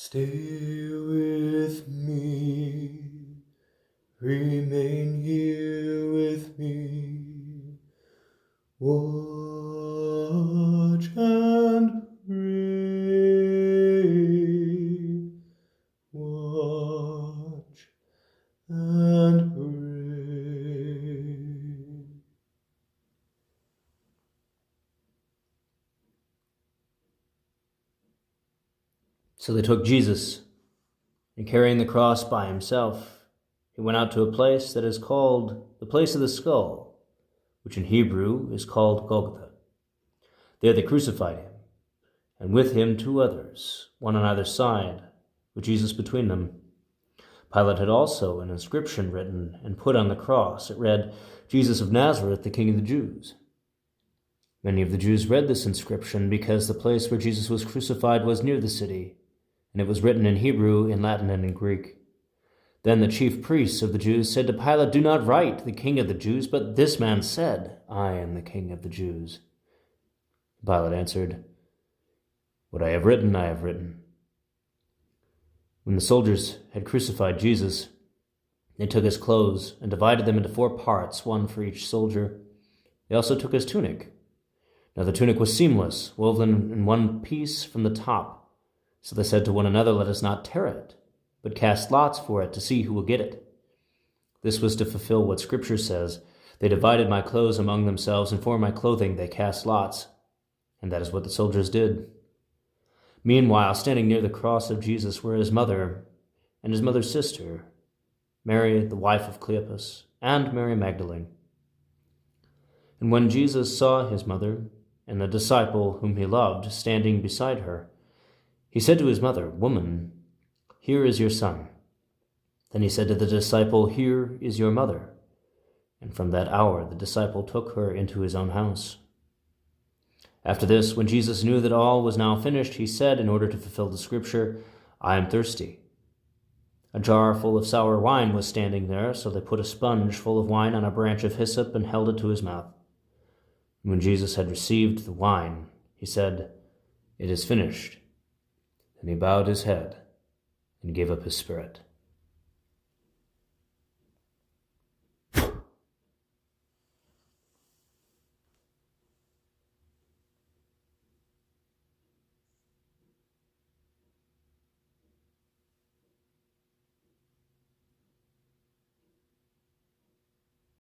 Stay with me, remain here with me, watch and pray, watch and pray. So they took Jesus, and carrying the cross by himself, he went out to a place that is called the place of the skull, which in Hebrew is called Golgotha. There they crucified him, and with him 2 others, one on either side, with Jesus between them. Pilate had also an inscription written and put on the cross. It read, "Jesus of Nazareth, the King of the Jews." Many of the Jews read this inscription because the place where Jesus was crucified was near the city, and it was written in Hebrew, in Latin, and in Greek. Then the chief priests of the Jews said to Pilate, "Do not write, the King of the Jews, but this man said, 'I am the King of the Jews.'" Pilate answered, "What I have written, I have written." When the soldiers had crucified Jesus, they took his clothes and divided them into 4 parts, one for each soldier. They also took his tunic. Now the tunic was seamless, woven in one piece from the top. So they said to one another, "Let us not tear it, but cast lots for it to see who will get it." This was to fulfill what Scripture says, "They divided my clothes among themselves, and for my clothing they cast lots." And that is what the soldiers did. Meanwhile, standing near the cross of Jesus were his mother and his mother's sister, Mary, the wife of Cleopas, and Mary Magdalene. And when Jesus saw his mother and the disciple whom he loved standing beside her, he said to his mother, "Woman, here is your son." Then he said to the disciple, "Here is your mother." And from that hour the disciple took her into his own house. After this, when Jesus knew that all was now finished, he said, in order to fulfill the Scripture, "I am thirsty." A jar full of sour wine was standing there, so they put a sponge full of wine on a branch of hyssop and held it to his mouth. When Jesus had received the wine, he said, "It is finished." And he bowed his head and gave up his spirit.